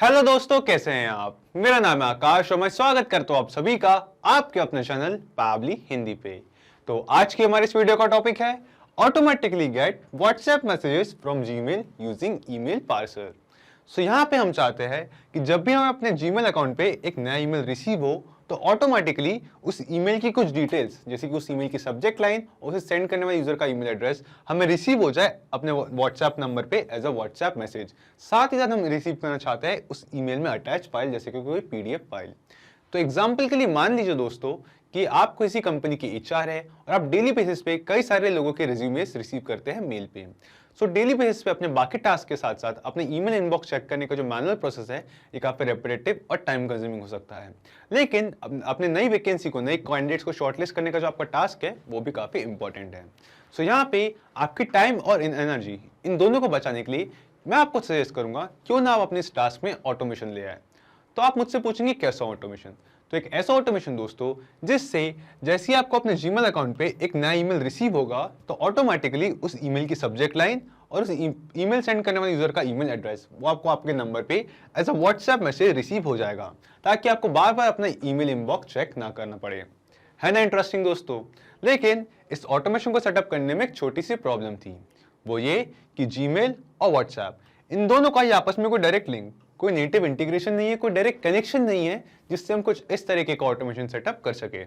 Hello दोस्तों, कैसे हैं आप। मेरा नाम है आकाश और मैं स्वागत करता हूं आप सभी का आपके अपने चैनल पावली हिंदी पे। तो आज की हमारे इस वीडियो का टॉपिक है automatically get WhatsApp messages from Gmail using email parser. So यहाँ पे हम चाहते हैं कि जब भी हमें अपने जीमेल अकाउंट पे एक नया ईमेल रिसीव हो तो ऑटोमेटिकली उस ईमेल की कुछ डिटेल्स जैसे कि उस ईमेल की सब्जेक्ट लाइन और उसे सेंड करने वाले यूजर का ईमेल एड्रेस हमें रिसीव हो जाए अपने व्हाट्सएप नंबर पे एज अ व्हाट्सएप मैसेज। साथ ही साथ हम रिसीव करना चाहते हैं उस ईमेल में अटैच फाइल जैसे कि कोई पीडीएफ फाइल। तो एग्जाम्पल के लिए मान लीजिए दोस्तों कि आप किसी कंपनी की एचआर है और आप डेली बेसिस पे कई सारे लोगों के रिज्यूमेस रिसीव करते हैं मेल पे। सो डेली बेसिस पे अपने बाकी टास्क के साथ साथ अपने ईमेल इनबॉक्स चेक करने का जो मैनुअल प्रोसेस है ये काफी रेपिटेटिव और टाइम कंज्यूमिंग हो सकता है। लेकिन अपने नई वैकेंसी को नए कैंडिडेट्स को शॉर्टलिस्ट करने का जो आपका टास्क है वो भी काफी इंपॉर्टेंट है। सो यहाँ पे आपकी टाइम और एनर्जी इन दोनों को बचाने के लिए मैं आपको सजेस्ट करूंगा क्यों ना आप अपने इस टास्क में ऑटोमेशन ले आए। तो आप मुझसे पूछेंगे कैसा ऑटोमेशन। तो एक ऐसा ऑटोमेशन दोस्तों जिससे जैसे ही आपको अपने जीमेल अकाउंट पे एक नया ईमेल रिसीव होगा तो ऑटोमेटिकली उस ईमेल की सब्जेक्ट लाइन और उस ईमेल सेंड करने वाले यूजर का ईमेल एड्रेस वो आपको आपके नंबर पे as a WhatsApp message receive हो जाएगा ताकि आपको बार बार अपना ईमेल इनबॉक्स चेक ना करना पड़े। है ना इंटरेस्टिंग दोस्तों। लेकिन इस ऑटोमेशन को सेटअप करने में एक छोटी सी प्रॉब्लम थी, वो ये कि जीमेल और व्हाट्सएप इन दोनों का ही आपस में कोई डायरेक्ट लिंक, कोई नेटिव इंटीग्रेशन नहीं है, कोई डायरेक्ट कनेक्शन नहीं है जिससे हम कुछ इस तरीके का ऑटोमेशन सेटअप कर सके।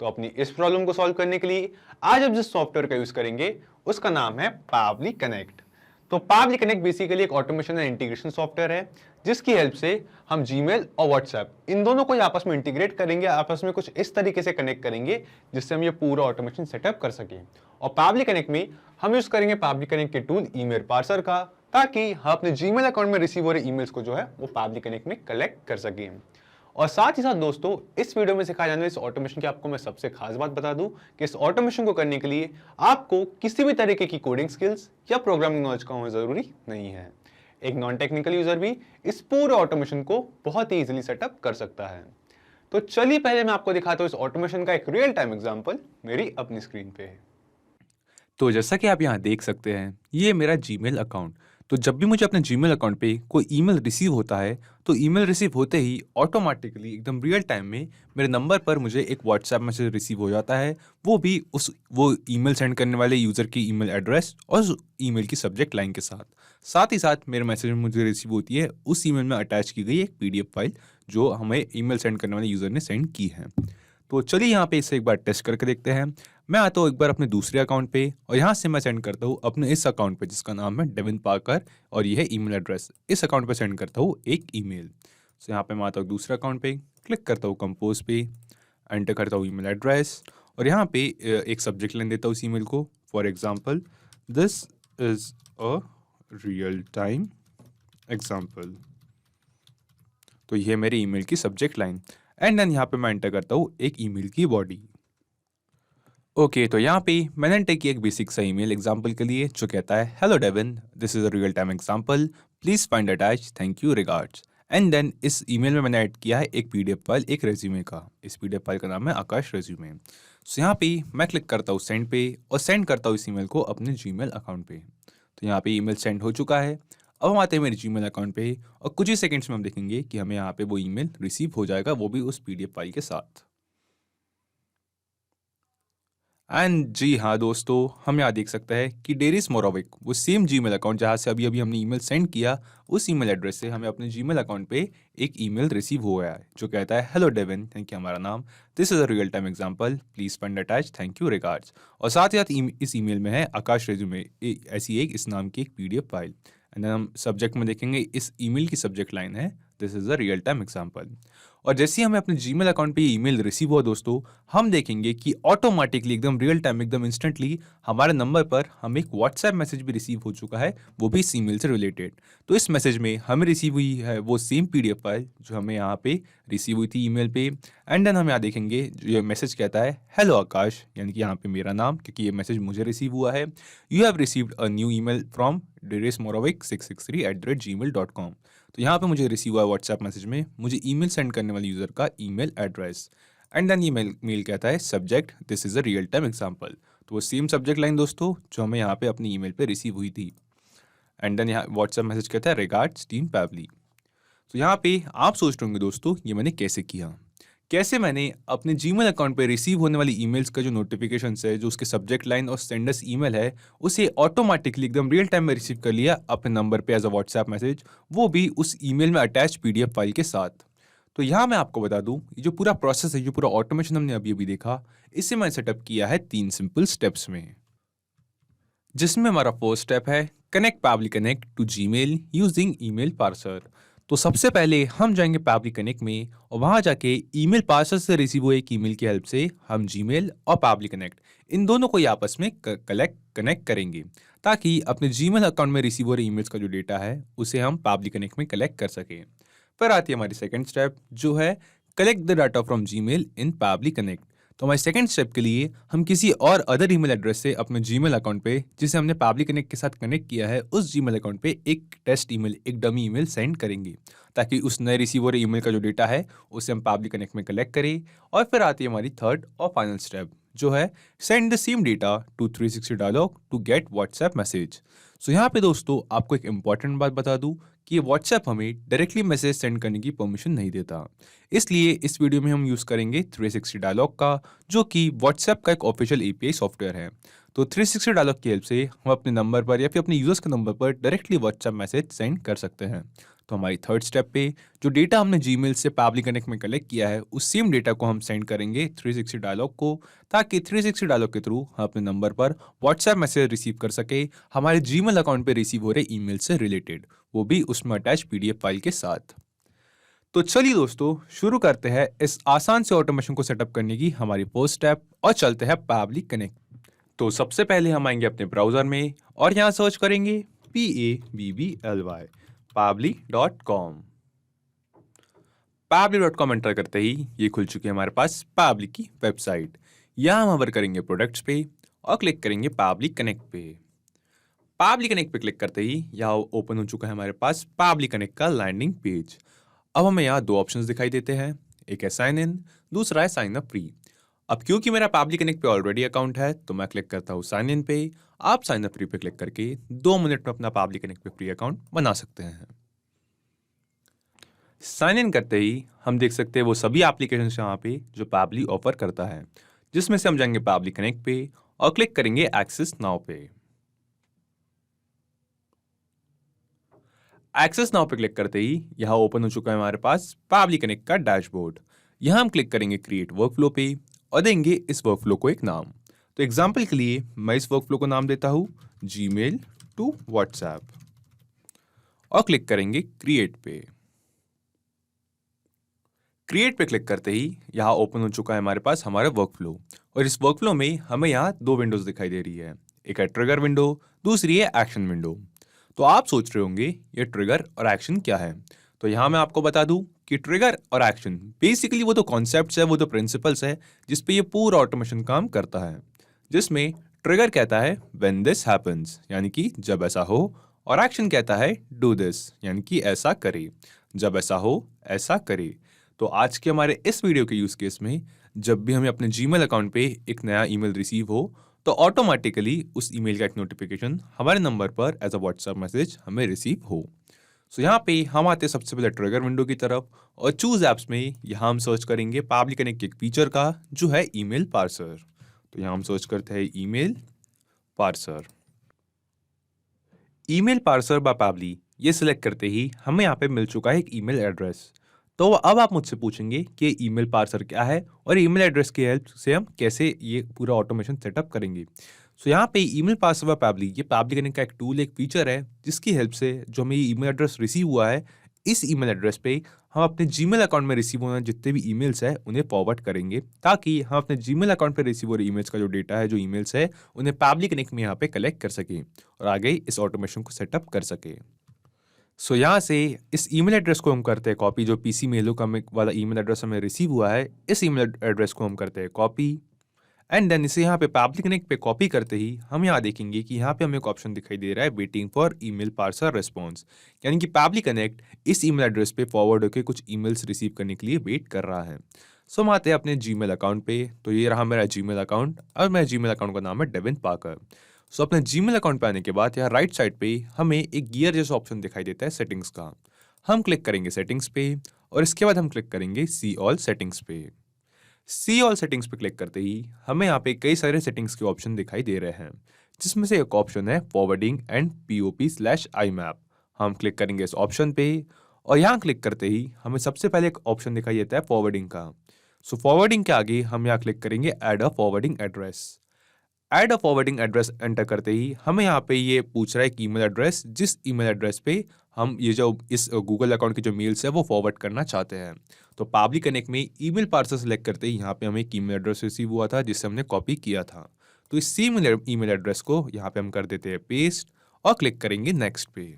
तो अपनी इस प्रॉब्लम को सॉल्व करने के लिए आज हम जिस सॉफ्टवेयर का यूज करेंगे उसका नाम है पावली कनेक्ट। तो पावली कनेक्ट बेसिकली एक ऑटोमेशन एंड इंटीग्रेशन सॉफ्टवेयर है जिसकी हेल्प से हम जीमेल और व्हाट्सएप इन दोनों को आपस में इंटीग्रेट करेंगे, आपस में कुछ इस तरीके से कनेक्ट करेंगे जिससे हम ये पूरा ऑटोमेशन सेटअप कर सकें। और पावली कनेक्ट में हम यूज करेंगे पावली कनेक्ट के टूल ईमेल पार्सर का ताकि हम अपने जीमेल अकाउंट में रिसीव हो रहे ईमेल्स को जो है वो पावली कनेक्ट में कलेक्ट कर सकें। और साथ ही साथ दोस्तों इस वीडियो में सिखाया जाने वाले इस ऑटोमेशन की आपको मैं सबसे खास बात बता दूं कि इस ऑटोमेशन को करने के लिए आपको किसी भी तरीके की कोडिंग स्किल्स या प्रोग्रामिंग नॉलेज का होना जरूरी नहीं है। एक नॉन टेक्निकल यूजर भी इस पूरे ऑटोमेशन को बहुत ही इजीली सेटअप कर सकता है। तो चलिए पहले मैं आपको दिखाता हूं इस ऑटोमेशन का एक रियल टाइम एग्जांपल मेरी अपनी स्क्रीन पे। तो जैसा कि आप यहाँ देख सकते हैं, ये मेरा जीमेल अकाउंट। तो जब भी मुझे अपने जीमेल अकाउंट पे कोई ईमेल रिसीव होता है, तो ईमेल रिसीव होते ही ऑटोमेटिकली एकदम रियल टाइम में मेरे नंबर पर मुझे एक व्हाट्सएप मैसेज रिसीव हो जाता है। वो भी वो ईमेल सेंड करने वाले यूज़र की ईमेल एड्रेस और उस ईमेल की सब्जेक्ट लाइन के साथ। साथ ही साथ मेरे मैसेज में मुझे रिसीव होती है उस ईमेल में अटैच की गई एक पीडीएफ फाइल जो हमें ईमेल सेंड करने वाले यूज़र ने सेंड की है। तो चलिए यहाँ पे इसे एक बार टेस्ट करके देखते हैं। मैं आता हूँ एक बार अपने दूसरे अकाउंट पे और यहाँ से मैं सेंड करता हूँ अपने इस अकाउंट पे जिसका नाम है डेविन पार्कर और ये है ईमेल एड्रेस। इस अकाउंट पे सेंड करता हूँ एक ईमेल। तो यहाँ पे मैं आता हूँ दूसरे अकाउंट पे, क्लिक करता हूँ कंपोज पे, एंटर करता हूँ ईमेल एड्रेस और यहाँ पे एक सब्जेक्ट लाइन देता हूँ इस ईमेल को। For example, this is a real time example. तो ये है मेरी ईमेल की सब्जेक्ट लाइन एंड देन यहाँ पे मैं एंटर करता हूँ एक ईमेल की बॉडी। ओके, तो यहाँ पे मैंने एंटर किया एक बेसिक सा ईमेल एग्जांपल के लिए जो कहता है, hello Devin, this is a real time example, please find attach, thank you, regards. And then इस ईमेल में मैंने ऐड किया है एक पीडीएफ फाइल, एक रेज्यूमे का। इस पीडीएफ फाइल का नाम है आकाश रेज्यूमे। सो यहाँ पे मैं क्लिक करता हूँ सेंड पे और सेंड करता हूँ इस ईमेल को अपने जीमेल अकाउंट पे। तो यहाँ पे ईमेल सेंड हो चुका है। अब हम आते हैं मेरे जीमेल अकाउंट पे और कुछ ही सेकंड्स में हम देखेंगे कि हमें यहाँ पे वो ईमेल रिसीव हो जाएगा, वो भी उस पीडीएफ फाइल के साथ। एंड जी हाँ दोस्तों, हम यहाँ देख सकते हैं कि डेरिस मोरोविक, वो सेम जीमेल अकाउंट जहाँ से अभी अभी हमने ईमेल सेंड किया, उस ईमेल एड्रेस से हमें अपने जीमेल अकाउंट पे एक ईमेल रिसीव हो गया है जो कहता है, हेलो डेविन, थैंक यू, हमारा नाम, this is a real time example, please find attach, thank you, regards. और साथ ही साथ इस ईमेल में है आकाश रेज्यूमे ऐसी एक इस नाम की एक पीडीएफ फाइल। एंड देन हम सब्जेक्ट में देखेंगे इस ईमेल की सब्जेक्ट लाइन है, this is a real time example. और जैसे ही हमें अपने जीमेल अकाउंट पे ईमेल रिसीव हुआ दोस्तों, हम देखेंगे कि ऑटोमेटिकली एकदम रियल टाइम, एकदम इंस्टेंटली हमारे नंबर पर हमें एक व्हाट्सएप मैसेज भी रिसीव हो चुका है, वो भी इस ईमेल से रिलेटेड। तो इस मैसेज में हमें रिसीव हुई है वो सेम पीडीएफ फाइल जो हमें यहाँ पे रिसीव हुई थी ईमेल पे। एंड देन हम यहाँ देखेंगे जो ये मैसेज कहता है, हेलो आकाश, यानी कि यहाँ पे मेरा नाम, क्योंकि ये मैसेज मुझे रिसीव हुआ है। You have received a new email from derismorovic663@gmail.com। तो यहाँ पे मुझे रिसीव हुआ व्हाट्सएप मैसेज में मुझे ईमेल सेंड करने वाले यूज़र का ईमेल एड्रेस। एंड देन ये मेल कहता है, subject, this is a real time example. तो वो सेम सब्जेक्ट लाइन दोस्तों जो हमें यहाँ पे अपनी ईमेल पे रिसीव हुई थी। एंड देन यहाँ व्हाट्सएप मैसेज कहता है, रिगार्ड्स टीम पैवली। तो यहाँ पे आप सोच रहे होंगे दोस्तों ये मैंने कैसे किया। कैसे मैंने अपने जीमेल अकाउंट पे रिसीव होने वाली ईमेल्स का जो नोटिफिकेशंस है, जो उसके सब्जेक्ट लाइन और सेंडर्स ईमेल है, उसे ऑटोमेटिकली एकदम रियल टाइम में रिसीव कर लिया अपने नंबर पे एज अ व्हाट्सएप मैसेज, वो भी उस ईमेल में अटैच पीडीएफ फाइल के साथ। तो यहाँ मैं आपको बता दूं, ये जो पूरा प्रोसेस है, जो पूरा ऑटोमेशन हमने अभी अभी देखा, इसे मैंने सेटअप किया है 3 सिंपल स्टेप्स में। जिसमें हमारा फर्स्ट स्टेप है connect Pabbly connect to Gmail using email parser. तो सबसे पहले हम जाएंगे पैबली कनेक्ट में और वहां जाके ईमेल पार्सर से रिसीव हुए एक ईमेल की हेल्प से हम जीमेल और पैबली कनेक्ट इन दोनों को आपस में कनेक्ट करेंगे, ताकि अपने जीमेल अकाउंट में रिसीव हो रहे ईमेल्स का जो डेटा है उसे हम पैबली कनेक्ट में कलेक्ट कर सकें। फिर आती है हमारी सेकंड स्टेप, जो है collect the data from Gmail in Pabbly connect. तो हमारे सेकंड स्टेप के लिए हम किसी और अदर ईमेल एड्रेस से अपने जीमेल अकाउंट पे, जिसे हमने पैबली कनेक्ट के साथ कनेक्ट किया है, उस जीमेल अकाउंट पे एक टेस्ट ईमेल, एक डमी ईमेल सेंड करेंगे, ताकि उस नए रिसीव हो रहे ईमेल का जो डेटा है उसे हम पैबली कनेक्ट में कलेक्ट करें। और फिर आती है हमारी थर्ड और फाइनल स्टेप, जो है send the same data to 360 dialog to get WhatsApp message. So यहाँ पे दोस्तों आपको एक इंपॉर्टेंट बात बता दूं कि ये व्हाट्सएप हमें डायरेक्टली मैसेज सेंड करने की परमिशन नहीं देता। इसलिए इस वीडियो में हम यूज़ करेंगे 360 डायलॉग का, जो कि व्हाट्सएप का एक ऑफिशियल एपीआई सॉफ्टवेयर है। तो 360 डायलॉग की हेल्प से हम अपने नंबर पर या फिर अपने यूजर्स के नंबर पर डायरेक्टली व्हाट्सएप मैसेज सेंड कर सकते हैं। तो हमारी थर्ड स्टेप पे जो डेटा हमने जीमेल से पैबली कनेक्ट में कलेक्ट किया है, उस सेम डेटा को हम सेंड करेंगे 360 डायलॉग को, ताकि 360 डायलॉग के थ्रू हम अपने नंबर पर व्हाट्सएप मैसेज रिसीव कर सके हमारे जीमेल अकाउंट पे रिसीव हो रहे ईमेल से रिलेटेड, वो भी उसमें अटैच पीडीएफ फाइल के साथ। तो चलिए दोस्तों शुरू करते हैं इस आसान से ऑटोमेशन को सेटअप करने की हमारी फर्स्ट स्टेप और चलते हैं पैबली कनेक्ट। तो सबसे पहले हम आएंगे अपने ब्राउजर में और यहाँ सर्च करेंगे PABBLY pabbly.com। pabbly.com एंटर करते ही ये खुल चुकी है हमारे पास पैबली की वेबसाइट। यहाँ हम होवर करेंगे प्रोडक्ट्स पे और क्लिक करेंगे पैबली कनेक्ट पे। पैबली कनेक्ट पे क्लिक करते ही यहाँ ओपन हो चुका है हमारे पास पैबली कनेक्ट का लैंडिंग पेज। अब हमें यहाँ 2 ऑप्शंस दिखाई देते हैं, एक है साइन इन, दूसरा है साइन अप फ्री। अब क्योंकि मेरा पैबली कनेक्ट पे ऑलरेडी अकाउंट है, तो मैं क्लिक करता हूँ साइन इन पे। आप साइन अप फ्री पे क्लिक करके 2 मिनट में अपना पैबली कनेक्ट पे फ्री अकाउंट बना सकते हैं। साइन इन करते ही हम देख सकते हैं वो सभी एप्लीकेशन यहाँ पे जो पैबली ऑफर करता है, जिसमें से हम जाएंगे पैबली कनेक्ट पे और क्लिक करेंगे एक्सेस नाउ पे। एक्सेस नाउ पे क्लिक करते ही यहाँ ओपन हो चुका है हमारे पास पैबली कनेक्ट का डैशबोर्ड। यहाँ हम क्लिक करेंगे क्रिएट वर्कफ्लो पे और देंगे इस वर्कफ्लो को एक नाम। तो एग्जाम्पल के लिए मैं इस वर्कफ्लो को नाम देता हूँ जीमेल टू व्हाट्सएप और क्लिक करेंगे क्रिएट पे। क्रिएट पे क्लिक करते ही यहाँ ओपन हो चुका है हमारे पास हमारा वर्कफ्लो और इस वर्कफ्लो में हमें यहाँ 2 विंडोज दिखाई दे रही है, एक है ट्रिगर विंडो, दूसरी है एक्शन विंडो। तो आप सोच रहे होंगे ये ट्रिगर और एक्शन क्या है, तो यहाँ मैं आपको बता दूं कि ट्रिगर और एक्शन बेसिकली वो तो कॉन्सेप्ट्स है, वो तो प्रिंसिपल्स है जिस पे ये पूरा ऑटोमेशन काम करता है। जिसमें ट्रिगर कहता है व्हेन दिस हैपेंस, यानी कि जब ऐसा हो, और एक्शन कहता है डू दिस, यानी कि ऐसा करे, जब ऐसा हो ऐसा करे। तो आज के हमारे इस वीडियो के यूज केस में जब भी हमें अपने जीमेल अकाउंट पे एक नया ईमेल रिसीव हो, तो ऑटोमेटिकली उस ईमेल का एक नोटिफिकेशन हमारे नंबर पर एज अ व्हाट्सएप मैसेज हमें रिसीव हो। सो यहाँ पे हम आते हैं सबसे पहले ट्रिगर विंडो की तरफ और चूज एप्स में यहाँ हम सर्च करेंगे पैबली कनेक्ट के एक फीचर का, जो है ईमेल पार्सर। तो यहाँ हम सर्च करते हैं email parser. Email parser by Pabbly ये सिलेक्ट करते ही हमें यहाँ पे मिल चुका है एक ईमेल एड्रेस। तो अब आप मुझसे पूछेंगे कि ईमेल पार्सर क्या है और ईमेल एड्रेस की हेल्प से हम कैसे ये पूरा ऑटोमेशन सेटअप करेंगे। सो यहाँ पे ईमेल पार्सर बाय पैबली, ये पैबली कनेक्ट का एक टूल, एक फीचर है जिसकी हेल्प से जो हमें ईमेल एड्रेस रिसीव हुआ है, इस ईमेल एड्रेस पे हम अपने जीमेल अकाउंट में रिसीव होने जितने भी ईमेल्स है उन्हें फॉरवर्ड करेंगे, ताकि हम अपने जीमेल अकाउंट पे रिसीव हो रहे ईमेल्स का जो डेटा है, जो ईमेल्स है, उन्हें पैबली कनेक्ट में यहाँ पे कलेक्ट कर सकें और आगे इस ऑटोमेशन को सेटअप कर सके। सो यहाँ से इस ईमेल एड्रेस को हम करते हैं कॉपी, जो पीसी मेलो का वाला ईमेल एड्रेस हमें रिसीव हुआ है, इस ईमेल एड्रेस को हम करते हैं कॉपी एंड देन इसे यहाँ पे पैबली कनेक्ट पे कॉपी करते ही हम यहाँ देखेंगे कि यहाँ पे हमें एक ऑप्शन दिखाई दे रहा है waiting for email parser response, यानी कि पैबली कनेक्ट इस ईमेल एड्रेस पे फॉरवर्ड होकर कुछ ईमेल्स रिसीव करने के लिए वेट कर रहा है। सो हम आते हैं अपने जीमेल अकाउंट पे। तो ये रहा मेरा जीमेल अकाउंट और मेरे जीमेल अकाउंट का नाम है डेविन पार्कर। सो अपने जीमेल अकाउंट पे आने के बाद यहाँ राइट साइड पे हमें एक गियर जैसा ऑप्शन दिखाई देता है सेटिंग्स का। हम क्लिक करेंगे सेटिंग्स पे और इसके बाद हम क्लिक करेंगे सी ऑल सेटिंग्स पे। सी ऑल सेटिंग्स पे क्लिक करते ही हमें यहाँ पे कई सारे सेटिंग्स के ऑप्शन दिखाई दे रहे हैं, जिसमें से एक ऑप्शन है फॉरवर्डिंग एंड POP/IMAP। हम क्लिक करेंगे इस ऑप्शन पे और यहाँ क्लिक करते ही हमें सबसे पहले एक ऑप्शन दिखाई देता है फॉरवर्डिंग का। सो फॉरवर्डिंग के आगे हम यहाँ क्लिक करेंगे ऐड अ फॉरवर्डिंग एड्रेस। ऐड अ फॉरवर्डिंग एड्रेस एंटर करते ही हमें यहाँ पे ये पूछ रहा है कि ईमेल एड्रेस, जिस ईमेल एड्रेस पे हम ये जो इस गूगल अकाउंट की जो मेल्स है वो फॉरवर्ड करना चाहते हैं। तो पाब्लिक कनेक्ट में ईमेल पार्सर सेलेक्ट करते ही यहाँ पे हमें एक ईमेल एड्रेस रिसीव हुआ था जिससे हमने कॉपी किया था। तो इस सेम ईमेल एड्रेस को यहाँ पे हम कर देते हैं पेस्ट और क्लिक करेंगे नेक्स्ट पे।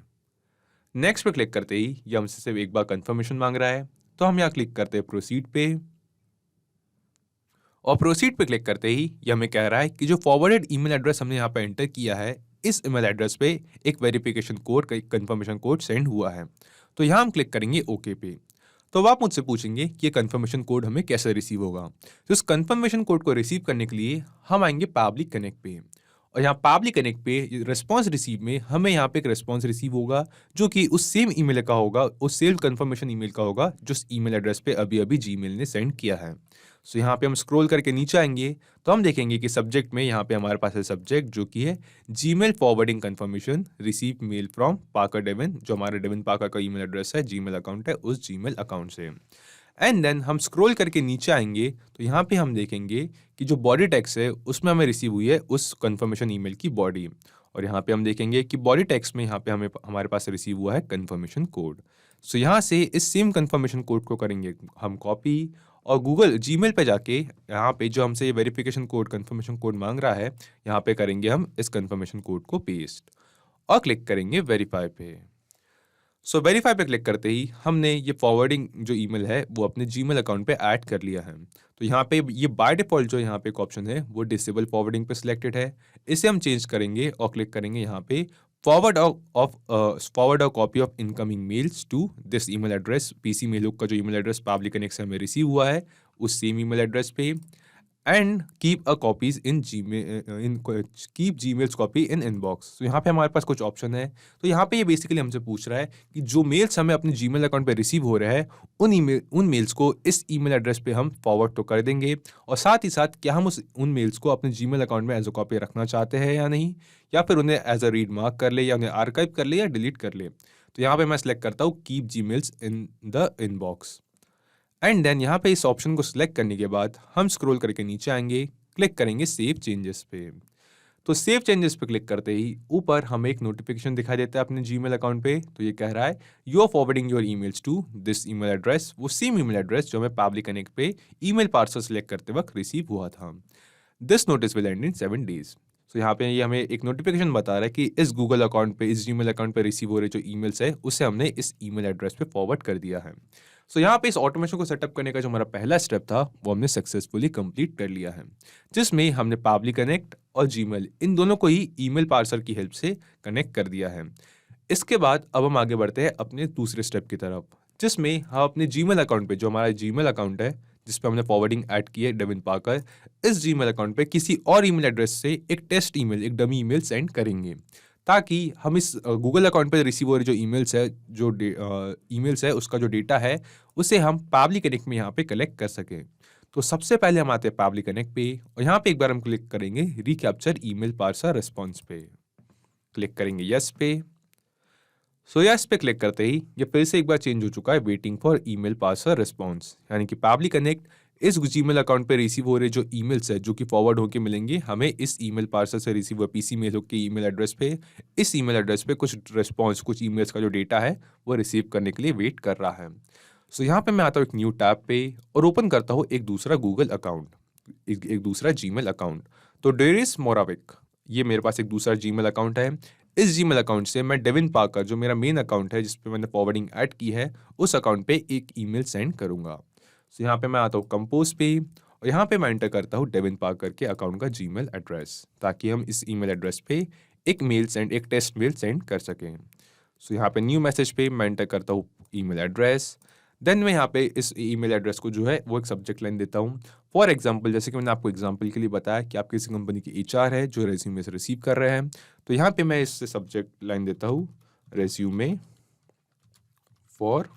नेक्स्ट पे क्लिक करते ही ये हमसे सिर्फ एक बार कंफर्मेशन मांग रहा है, तो हम यहाँ क्लिक करते हैं प्रोसीड पे और प्रोसीड पे क्लिक करते ही ये हमें कह रहा है कि जो फॉरवर्डेड ईमेल एड्रेस हमने यहाँ पे एंटर किया है, इस ईमेल एड्रेस पे एक verification code, confirmation code send हुआ है। तो यहाँ हम क्लिक करेंगे ओके पे। तो अब आप मुझसे पूछेंगे कि ये कंफर्मेशन कोड हमें कैसे रिसीव होगा। तो इस कंफर्मेशन कोड को रिसीव करने के लिए हम आएंगे पाब्लिक कनेक्ट पे और यहाँ पाब्लिक कनेक्ट पे रिस्पॉन्स रिसीव में हमें यहाँ पे एक रिस्पॉन्स रिसीव होगा जो कि उस सेम ईमेल का होगा, उस सेम कंफर्मेशन ईमेल का होगा जो ईमेल एड्रेस पे अभी अभी जीमेल ने सेंड किया है। सो यहाँ पे हम स्क्रॉल करके नीचे आएंगे तो हम देखेंगे कि सब्जेक्ट में यहाँ पे हमारे पास है सब्जेक्ट जो कि है Gmail forwarding confirmation receive mail from Parker Devin, जो हमारे डेविन पाकर का ईमेल एड्रेस है, जीमेल अकाउंट है, उस जीमेल अकाउंट से। एंड देन हम स्क्रॉल करके नीचे आएंगे तो यहाँ पे हम देखेंगे कि जो बॉडी टेक्स्ट है उसमें हमें रिसीव हुई है उस कंफर्मेशन ईमेल की बॉडी, और यहाँ पे हम देखेंगे कि बॉडी टेक्स्ट में यहाँ पे हमारे पास रिसीव हुआ है कंफर्मेशन कोड। सो यहाँ से इस सेम कंफर्मेशन कोड को करेंगे हम कॉपी और गूगल जीमेल पे जाके यहाँ पे जो हमसे ये वेरिफिकेशन कोड, कंफर्मेशन कोड मांग रहा है, यहाँ पे करेंगे हम इस कंफर्मेशन कोड को पेस्ट और क्लिक करेंगे वेरीफाई पे। सो वेरीफाई पे क्लिक करते ही हमने ये फॉरवर्डिंग जो ईमेल है वो अपने जीमेल अकाउंट पे ऐड कर लिया है। तो यहाँ पे ये बाय डिफॉल्ट जो यहाँ पे एक ऑप्शन है वो डिसेबल फॉरवर्डिंग पे सिलेक्टेड है, इसे हम चेंज करेंगे और क्लिक करेंगे यहाँ पे forward a copy of incoming mails to this email address. PC mail का जो ईमेल एड्रेस पाब्लिक कनेक्ट से हमें रिसीव हुआ है उस सेम ईमेल एड्रेस पे, and keep a copies in keep Gmails copy in inbox. तो यहाँ पे हमारे पास कुछ ऑप्शन है। तो यहाँ पे ये बेसिकली हमसे पूछ रहा है कि जो मेल्स हमें अपने जीमेल अकाउंट पे रिसीव हो रहे हैं उन मेल्स को इस ईमेल एड्रेस पे हम फॉरवर्ड तो कर देंगे, और साथ ही साथ क्या हम उन मेल्स को अपने जीमेल अकाउंट में एज अ कॉपी रखना चाहते हैं या नहीं, या फिर उन्हें एज अ रीड मार्क कर ले, या उन्हें आर्काइव कर ले, या डिलीट कर ले। तो यहाँ पे मैं सेलेक्ट करता हूँ keep Gmail's in the inbox. And then यहाँ पे इस ऑप्शन को सिलेक्ट करने के बाद हम स्क्रॉल करके नीचे आएंगे, क्लिक करेंगे सेव चेंजेस पे। तो सेव चेंजेस पे क्लिक करते ही ऊपर हमें एक नोटिफिकेशन दिखाई देता है अपने जीमेल अकाउंट पे। तो ये कह रहा है you are forwarding your emails to this email address, वो सेम ईमेल एड्रेस जो हमें पाब्लिक कनेक्ट पे ईमेल पार्सल सेलेक्ट करते वक्त रिसीव हुआ था। This notice will end in 7 days। सो यहाँ पे ये हमें एक नोटिफिकेशन बता रहा है कि इस गूगल अकाउंट पे, इस जीमेल अकाउंट पे रिसीव हो रहे जो ईमेल्स है उसे हमने इस ईमेल एड्रेस पे फॉरवर्ड कर दिया है। सो यहाँ पे इस ऑटोमेशन को सेटअप करने का जो हमारा पहला स्टेप था वो हमने सक्सेसफुली कंप्लीट कर लिया है, जिसमें हमने पाब्लिक कनेक्ट और जीमेल इन दोनों को ही ईमेल पार्सर की हेल्प से कनेक्ट कर दिया है। इसके बाद अब हम आगे बढ़ते हैं अपने दूसरे स्टेप की तरफ, जिसमें हम अपने जीमेल अकाउंट पे, जो हमारा जीमेल अकाउंट है जिस पे हमने फॉरवर्डिंग ऐड की है डेविन पाकर, इस जीमेल अकाउंट पे किसी और ईमेल एड्रेस से एक टेस्ट ईमेल, एक डमी ईमेल सेंड करेंगे, ताकि हम इस गूगल अकाउंट पे रिसीव हो रही जो ईमेल्स है, जो ईमेल्स है उसका जो डेटा है उसे हम पाब्लिक कनेक्ट में यहाँ पे कलेक्ट कर सकें। तो सबसे पहले हम आते हैं पाब्लिक कनेक्ट पे और यहाँ पे एक बार हम क्लिक करेंगे रिकैप्चर ईमेल पार्सर रिस्पॉन्स पे, क्लिक करेंगे यस पे। सो यस पे क्लिक करते ही ये फिर से एक बार चेंज हो चुका है waiting for email parser response, यानी कि पाब्लिक कनेक्ट इस जीमेल अकाउंट पे रिसीव हो रहे जो ईमेल्स है जो कि फॉरवर्ड होके मिलेंगे हमें इस ईमेल पार्सर से रिसीव हुआ पीसी मेल के ईमेल एड्रेस पे, इस ईमेल एड्रेस पे कुछ रिस्पॉन्स, कुछ ईमेल्स का जो डेटा है वो रिसीव करने के लिए वेट कर रहा है। सो यहाँ पे मैं आता हूँ एक न्यू टैब पे और ओपन करता हूँ एक दूसरा गूगल अकाउंट, एक दूसरा जीमेल अकाउंट। तो डेरिस मोराविक, ये मेरे पास एक दूसरा जीमेल अकाउंट है। इस जीमेल अकाउंट से मैं डेविन पाकर, जो मेरा मेन अकाउंट है जिस पे मैंने फॉरवर्डिंग ऐड की है, उस अकाउंट पे एक ईमेल सेंड करूंगा। सो यहाँ पे मैं आता हूँ कंपोज पे और यहाँ पे मैं एंटर करता हूँ डेविन पाकर के अकाउंट का जीमेल एड्रेस, ताकि हम इस ईमेल एड्रेस पे एक मेल सेंड, एक टेस्ट मेल सेंड कर सकें। सो यहाँ पे न्यू मैसेज पे मैं एंटर करता हूँ ईमेल एड्रेस, देन मैं यहाँ पे इस ईमेल एड्रेस को जो है वो एक सब्जेक्ट लाइन देता हूँ। फॉर एग्जांपल, जैसे कि मैंने आपको एग्जांपल के लिए बताया कि आप किसी कंपनी की HR है जो रेज्यूमे से रिसीव कर रहे हैं, तो यहाँ पे मैं इससे सब्जेक्ट लाइन देता हूँ resume for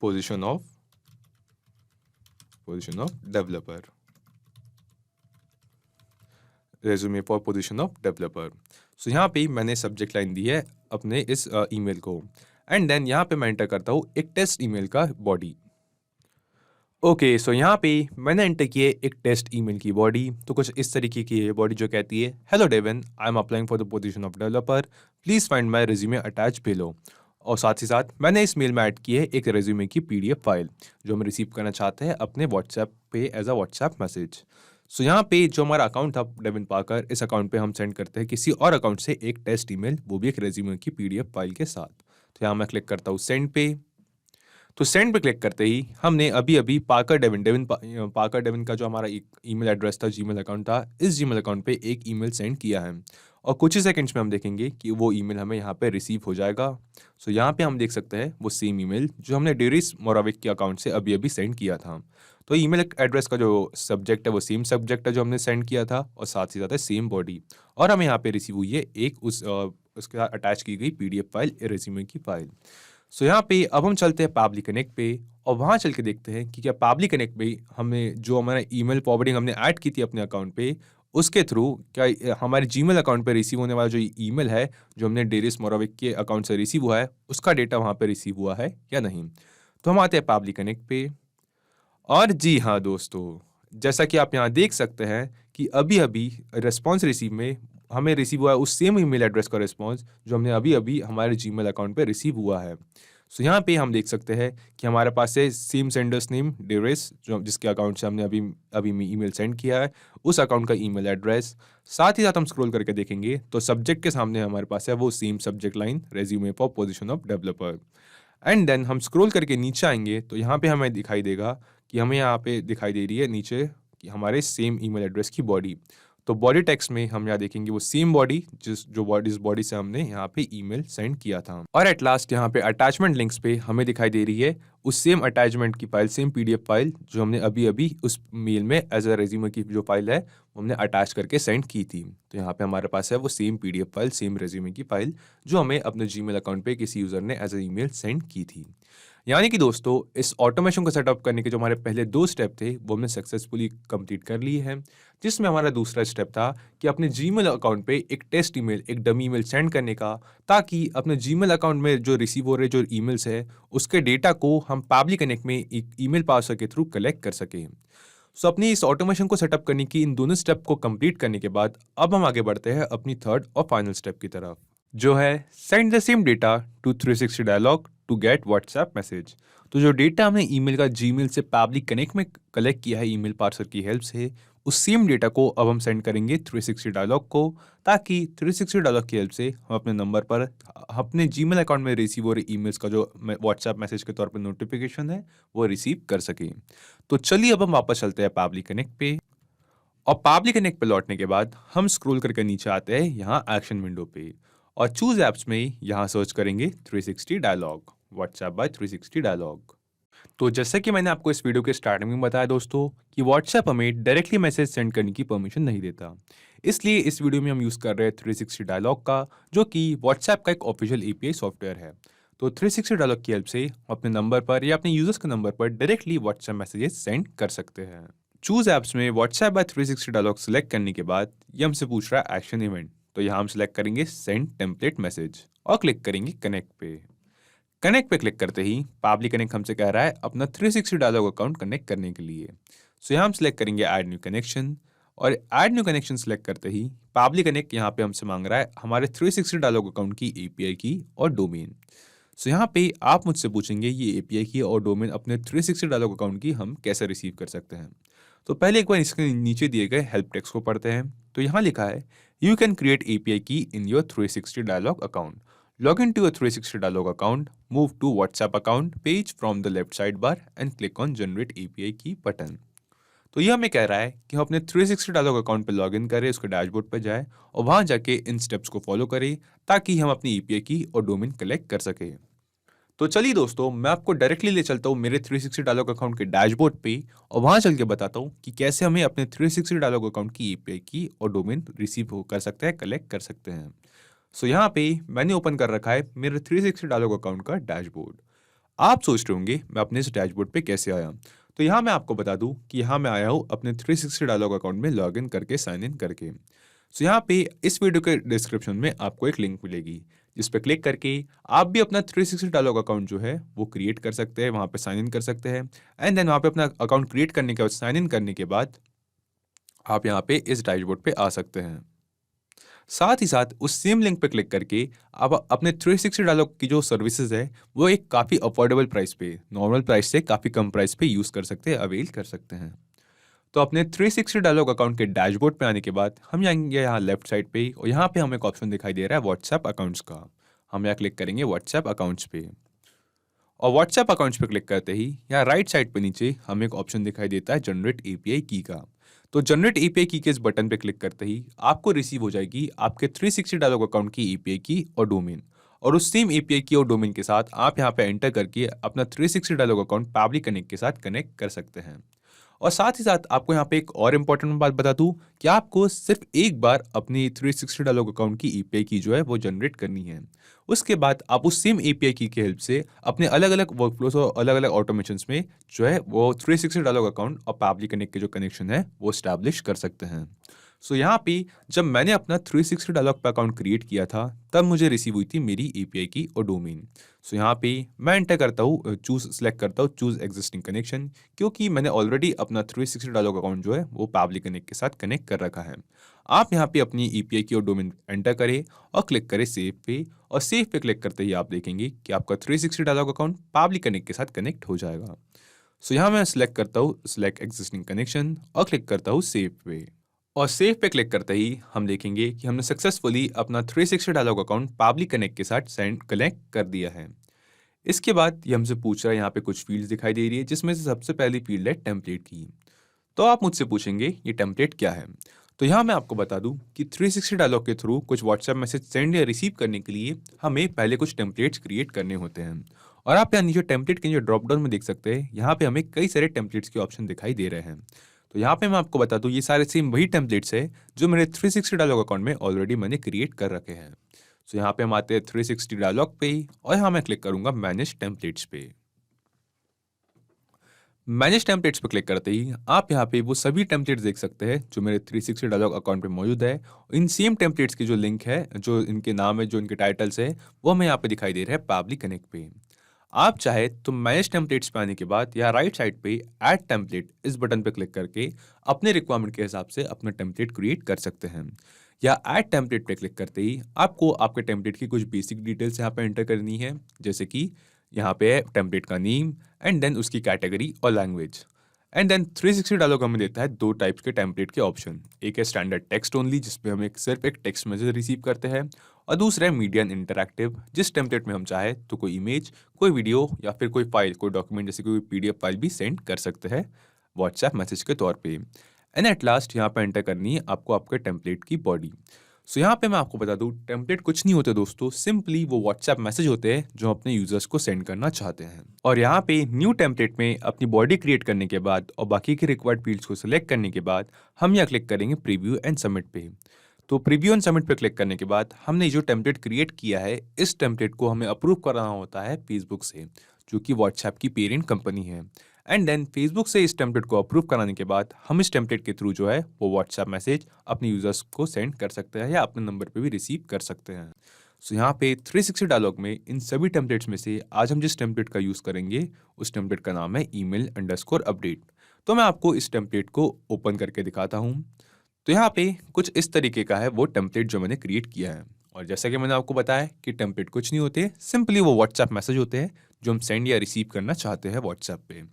position of developer, resume for position of developer. So यहाँ पे मैंने सब्जेक्ट लाइन दी है अपने इस ईमेल को, एंड देन यहाँ पे मैं एंटर करता हूँ एक टेस्ट ईमेल का बॉडी। ओके, सो यहाँ पे मैंने एंटर किए एक टेस्ट ईमेल की बॉडी। तो कुछ इस तरीके की है बॉडी जो कहती है, hello Devin, I am applying for the position of developer, please find my resume attach below. और साथ ही साथ मैंने इस मेल में ऐड की है एक रेज्यूमे की PDF फाइल जो हम रिसीव करना चाहते हैं अपने व्हाट्सएप पे as a WhatsApp message. So यहाँ पे जो हमारा अकाउंट था डेविन पाकर, इस अकाउंट पे हम सेंड करते हैं किसी और अकाउंट से एक टेस्ट ईमेल, वो भी एक रेज्यूमे की PDF फाइल के साथ। तो यहाँ मैं क्लिक करता हूँ सेंड पे। तो सेंड पे क्लिक करते ही हमने अभी अभी पाकर डेविन का जो हमारा एक ईमेल एड्रेस था, जीमेल अकाउंट था, इस जीमेल अकाउंट पे एक ईमेल सेंड किया है और कुछ ही सेकंड्स में हम देखेंगे कि वो ईमेल हमें यहाँ पे रिसीव हो जाएगा। सो यहाँ पे हम देख सकते हैं वो सेम ईमेल जो हमने डेरिस मोराविक के अकाउंट से अभी अभी सेंड किया था। तो ईमेल एड्रेस का जो सब्जेक्ट है वो सेम सब्जेक्ट है जो हमने सेंड किया था और साथ ही साथ है सेम बॉडी, और हमें यहाँ पे रिसीव हुई है एक उसके साथ अटैच की गई PDF फाइल, रेज्यूमे की फाइल। सो यहाँ पे अब हम चलते हैं पाबली कनेक्ट पे और वहाँ चल के देखते हैं कि क्या पाबली कनेक्ट पे हमें जो हमारा ईमेल फॉरवर्डिंग हमने ऐड की थी अपने अकाउंट पे, उसके थ्रू क्या हमारे जीमेल अकाउंट पे रिसीव होने वाला जो ईमेल है जो हमने डेरिस मोराविक के अकाउंट से रिसीव हुआ है, उसका डेटा वहाँ पे रिसीव हुआ है या नहीं। तो हम आते हैं पाबली कनेक्ट पे, और जी हाँ दोस्तों, जैसा कि आप यहाँ देख सकते हैं कि अभी अभी रिस्पॉन्स रिसीव में हमें रिसीव हुआ है उस सेम ईमेल एड्रेस का रिस्पॉन्स जो हमने अभी अभी हमारे जीमेल अकाउंट पे रिसीव हुआ है। सो यहाँ पे हम देख सकते हैं कि हमारे पास है सेम सेंडर्स नेम डेरिस, जो जिसके अकाउंट से हमने अभी अभी ईमेल सेंड किया है, उस अकाउंट का ईमेल एड्रेस। साथ ही साथ हम स्क्रॉल करके देखेंगे तो सब्जेक्ट के सामने हमारे पास है वो same subject line, resume for position of developer. And then हम स्क्रॉल करके नीचे आएंगे तो यहाँ पे हमें दिखाई देगा कि हमें यहाँ पे दिखाई दे रही है नीचे कि हमारे सेम ईमेल एड्रेस की बॉडी। तो बॉडी टेक्स्ट में हम यहाँ देखेंगे वो सेम बॉडी जिस बॉडी से हमने यहाँ पे ईमेल सेंड किया था। और एट लास्ट यहाँ पे अटैचमेंट लिंक्स पे हमें दिखाई दे रही है उस सेम अटैचमेंट की फाइल, सेम PDF फाइल जो हमने अभी अभी उस मेल में एज अ रेज्यूमे की जो फाइल है वो हमने अटैच करके सेंड की थी। तो यहाँ पे हमारे पास है वो same PDF file, same resume की फाइल जो हमें अपने जीमेल अकाउंट पे किसी यूजर ने एज अ ईमेल सेंड की थी। यानी कि दोस्तों, इस ऑटोमेशन को सेटअप करने के जो हमारे पहले 2 स्टेप थे वो हमने सक्सेसफुली कंप्लीट कर लिए हैं, जिसमें हमारा दूसरा स्टेप था कि अपने जीमेल अकाउंट पे एक टेस्ट ईमेल, एक डमी ईमेल सेंड करने का, ताकि अपने जीमेल अकाउंट में जो रिसीव हो रहे जो ईमेल्स है उसके डेटा को हम पाबली कनेक्ट में एक ईमेल पार्सर के थ्रू कलेक्ट कर सकें। सो अपनी इस ऑटोमेशन को सेटअप करने की इन दोनों स्टेप को कंप्लीट करने के बाद अब हम आगे बढ़ते हैं अपनी थर्ड और फाइनल स्टेप की तरफ, जो है send the same data to 360 dialog to get WhatsApp message. तो जो डेटा हमने ईमेल का जीमेल से पाबली कनेक्ट में कलेक्ट किया है ईमेल पार्सर की हेल्प से, उस सेम डेटा को अब हम सेंड करेंगे 360 डायलॉग को, ताकि 360 डायलॉग की हेल्प से हम अपने नंबर पर अपने जीमेल अकाउंट में रिसीव हो रहे ईमेल्स का जो व्हाट्सएप मैसेज के तौर पर नोटिफिकेशन है वो रिसीव कर सकें। तो चलिए अब हम वापस चलते हैं पाबली कनेक्ट पे, और पाबली कनेक्ट पे लौटने के बाद हम स्क्रॉल करके नीचे आते हैं यहाँ एक्शन विंडो पे, और चूज एप्स में यहाँ सर्च करेंगे 360 डायलॉग, व्हाट्सएप बाय 360 डायलॉग। तो जैसे कि मैंने आपको इस वीडियो के स्टार्टिंग में बताया दोस्तों कि व्हाट्सएप हमें डायरेक्टली मैसेज सेंड करने की परमिशन नहीं देता, इसलिए इस वीडियो में हम यूज़ कर रहे हैं 360 डायलॉग का, जो कि व्हाट्सएप का एक ऑफिशियल API सॉफ्टवेयर है। तो 360 डायलॉग की हेल्प से अपने नंबर पर या अपने यूजर्स के नंबर पर डायरेक्टली व्हाट्सएप मैसेजेस सेंड कर सकते हैं। चूज एप्स में व्हाट्सएप बाय 360 डायलॉग सेलेक्ट करने के बाद ये हमसे पूछ रहा है एक्शन इवेंट, तो यहाँ हम सेलेक्ट करेंगे सेंड टेम्पलेट मैसेज और क्लिक करेंगे कनेक्ट पे। कनेक्ट पे क्लिक करते ही पाबली कनेक्ट हमसे कह रहा है अपना 360 डायलॉग अकाउंट कनेक्ट करने के लिए। सो यहाँ हम सेलेक्ट करेंगे ऐड न्यू कनेक्शन, और ऐड न्यू कनेक्शन सेलेक्ट करते ही पाबली कनेक्ट यहाँ पे हमसे मांग रहा है हमारे 360 डायलॉग अकाउंट की API की और डोमेन। सो यहाँ पे आप मुझसे पूछेंगे ये API की और डोमेन अपने 360 डायलॉग अकाउंट की हम कैसे रिसीव कर सकते हैं। तो पहले एक बार इसके नीचे दिए गए हेल्प टेक्स्ट को पढ़ते हैं। तो यहाँ लिखा है you can create API key in your 360 dialog account, log into your 360 dialog account, move to WhatsApp account page from the left sidebar and click on generate API key button। तो ये हमें कह रहा है कि हम अपने 360 डायलॉग अकाउंट पर लॉगिन करें, उसके डैशबोर्ड पर जाएं और वहां जाके इन स्टेप्स को फॉलो करें ताकि हम अपनी API की और डोमेन कलेक्ट कर सकें। तो चलिए दोस्तों, मैं आपको डायरेक्टली ले चलता हूँ मेरे 360 डायलॉग अकाउंट के डैशबोर्ड पे और वहां चल के बताता हूँ कि कैसे हमें अपने 360 डायलॉग अकाउंट की API की और डोमेन रिसीव कर सकते हैं, कलेक्ट कर सकते हैं। सो यहाँ पे मैंने ओपन कर रखा है मेरे 360 डायलॉग अकाउंट का डैशबोर्ड। आप सोच रहे होंगे मैं अपने इस डैशबोर्ड पे कैसे आया, तो यहाँ मैं आपको बता दूं कि यहाँ मैं आया हूँ अपने 360 डायलॉग अकाउंट में लॉगिन करके, साइन इन करके। सो यहाँ पे इस वीडियो के डिस्क्रिप्शन में आपको एक लिंक मिलेगी जिस पे क्लिक करके आप भी अपना 360 डायलॉग अकाउंट जो है वो क्रिएट कर सकते हैं, वहाँ पे साइन इन कर सकते हैं। एंड देन वहाँ पे अपना अकाउंट क्रिएट करने के बाद, साइन इन करने के बाद आप यहाँ पे इस डैशबोर्ड पे आ सकते हैं। साथ ही साथ उस सेम लिंक पे क्लिक करके आप अपने 360 डायलॉग की जो सर्विसेज है वो एक काफ़ी अफोर्डेबल प्राइस पे, नॉर्मल प्राइस से काफ़ी कम प्राइस पे यूज़ कर सकते हैं, अवेल कर सकते हैं। तो अपने 360 डायलॉग अकाउंट के डैशबोर्ड पे आने के बाद हम जाएंगे यहाँ लेफ्ट साइड पे और यहाँ पे हमें एक ऑप्शन दिखाई दे रहा है व्हाट्सएप अकाउंट्स का। हम यहाँ क्लिक करेंगे व्हाट्सएप अकाउंट्स पे और व्हाट्सएप अकाउंट्स पे क्लिक करते ही यहाँ राइट साइड पे नीचे हमें एक ऑप्शन दिखाई देता है जनरेट एपीआई की का। तो जनरेट एपीआई की के इस बटन पे क्लिक करते ही आपको रिसीव हो जाएगी आपके 360 डायलॉग अकाउंट की एपीआई की और डोमेन, और उस सेम एपीआई की और डोमेन के साथ आप यहाँ पे एंटर करके अपना 360 डायलॉग अकाउंट पैबली कनेक्ट के साथ कनेक्ट कर सकते हैं। और साथ ही साथ आपको यहाँ पे एक और इम्पोर्टेंट बात बता दूं कि आपको सिर्फ एक बार अपनी 360 डायलॉग अकाउंट की एपीआई की जो है वो जनरेट करनी है। उसके बाद आप उस सेम एपीआई की हेल्प से अपने अलग अलग वर्कफ्लोस और अलग अलग ऑटोमेशंस में जो है वो 360 डायलॉग अकाउंट और पैबली कनेक्ट के जो कनेक्शन है वो स्टैब्लिश कर सकते हैं। सो यहाँ पे जब मैंने अपना 360 डायलॉग पे अकाउंट क्रिएट किया था तब मुझे रिसीव हुई थी मेरी एपीआई की और डोमेन। सो यहाँ पे मैं एंटर करता हूँ, सेलेक्ट करता हूँ चूज एग्जिस्टिंग कनेक्शन, क्योंकि मैंने ऑलरेडी अपना 360 डायलॉग अकाउंट जो है वो पैबली कनेक्ट के साथ कनेक्ट कर रखा है। आप यहाँ पे अपनी एपीआई की और डोमेन एंटर करें और क्लिक करें सेव पे, और सेव पे क्लिक करते ही आप देखेंगे कि आपका 360 डायलॉग अकाउंट पैबली कनेक्ट के साथ कनेक्ट हो जाएगा। सो यहाँ मैं सिलेक्ट करता हूँ सिलेक्ट एग्जिस्टिंग कनेक्शन और क्लिक करता हूँ सेव पे, और सेव पे क्लिक करते ही हम देखेंगे कि हमने सक्सेसफुली अपना 360 डायलॉग अकाउंट पैबली कनेक्ट के साथ सेंड कनेक्ट कर दिया है। इसके बाद ये हमसे पूछ रहा है, यहाँ पे कुछ फील्ड्स दिखाई दे रही है जिसमें से सबसे पहली फील्ड है टेम्पलेट की। तो आप मुझसे पूछेंगे ये टेम्पलेट क्या है, तो यहाँ मैं आपको बता दूं कि 360 डायलॉग के थ्रू कुछ व्हाट्सएप मैसेज सेंड या रिसीव करने के लिए हमें पहले कुछ टेम्पलेट्स क्रिएट करने होते हैं। और आप यहाँ नीचे टेम्पलेट के जो ड्रॉप डाउन में देख सकते हैं, यहाँ पे हमें कई सारे टेम्पलेट्स के ऑप्शन दिखाई दे रहे हैं। तो यहाँ पे मैं आपको बता दूं ये सारे सेम वही टेम्पलेट्स है जो मेरे 360 डायलॉग अकाउंट में ऑलरेडी मैंने क्रिएट कर रखे हैं। सो यहाँ पे हम आते हैं 360 डायलॉग पे और यहाँ मैं क्लिक करूंगा मैनेज टेम्पलेट्स पे। मैनेज टेम्पलेट्स पे क्लिक करते ही आप यहाँ पे वो सभी टेम्पलेट्स देख सकते हैं जो मेरे 360 डायलॉग अकाउंट पे मौजूद है। इन सेम टेम्पलेट्स की जो लिंक है, जो इनके नाम है, जो इनके टाइटल्स है, वो हमें यहाँ पे दिखाई दे रहे हैं पैबली कनेक्ट पे। आप चाहे तो मैनेज टेम्पलेट्स पे आने के बाद या राइट साइड पे ऐड टेम्पलेट इस बटन पे क्लिक करके अपने रिक्वायरमेंट के हिसाब से अपना टेम्पलेट क्रिएट कर सकते हैं। या ऐड टेम्पलेट पे क्लिक करते ही आपको आपके टेम्पलेट की कुछ बेसिक डिटेल्स यहाँ पे एंटर करनी है, जैसे कि यहाँ पे है टेम्पलेट का नेम एंड देन उसकी कैटेगरी और लैंग्वेज। एंड देन 360 डायलॉग हमें देता है दो टाइप्स के टेम्पलेट के ऑप्शन। एक है स्टैंडर्ड टेक्स्ट ओनली जिसमें हम सिर्फ एक टेक्स्ट मैसेज रिसीव करते हैं, और दूसरा है मीडिया एंड इंटरैक्टिव जिस टेम्पलेट में हम चाहे तो कोई इमेज, कोई वीडियो या फिर कोई फाइल, कोई डॉक्यूमेंट जैसे कोई पीडीएफ फाइल भी सेंड कर सकते हैं व्हाट्सएप मैसेज के तौर पे। एंड एट लास्ट यहाँ पे एंटर करनी है आपको आपके टेम्पलेट की बॉडी। सो यहाँ पे मैं आपको बता दूँ टेम्पलेट कुछ नहीं होते दोस्तों, सिंपली वो व्हाट्सएप मैसेज होते हैं जो अपने यूजर्स को सेंड करना चाहते हैं। और यहाँ पे न्यू टेम्पलेट में अपनी बॉडी क्रिएट करने के बाद और बाकी के रिक्वायर्ड फील्ड्स को सिलेक्ट करने के बाद हम यहाँ क्लिक करेंगे प्रीव्यू एंड सबमिट पे। तो प्रीव्यू एंड सबमिट पे क्लिक करने के बाद हमने जो टेम्पलेट क्रिएट किया है इस टेम्पलेट को हमें अप्रूव कराना होता है फेसबुक से, जो कि व्हाट्सएप की पेरेंट कंपनी है। एंड देन फेसबुक से इस टेम्पलेट को अप्रूव कराने के बाद हम इस टेम्पलेट के थ्रू जो है वो व्हाट्सएप मैसेज अपने यूजर्स को सेंड कर सकते हैं या अपने नंबर पे भी रिसीव कर सकते हैं। सो यहाँ पे 360 डायलॉग में इन सभी टेम्पलेट्स में से आज हम जिस टेम्पलेट का यूज़ करेंगे उस टेम्पलेट का नाम है email_update। तो मैं आपको इस टेम्पलेट को ओपन करके दिखाता हूँ। तो यहाँ पे कुछ इस तरीके का है वो टेम्पलेट जो मैंने क्रिएट किया है, और जैसा कि मैंने आपको बताया कि टेम्पलेट कुछ नहीं होते, सिंपली वो व्हाट्सएप मैसेज होते हैं जो हम सेंड या रिसीव करना चाहते हैं व्हाट्सएप पे।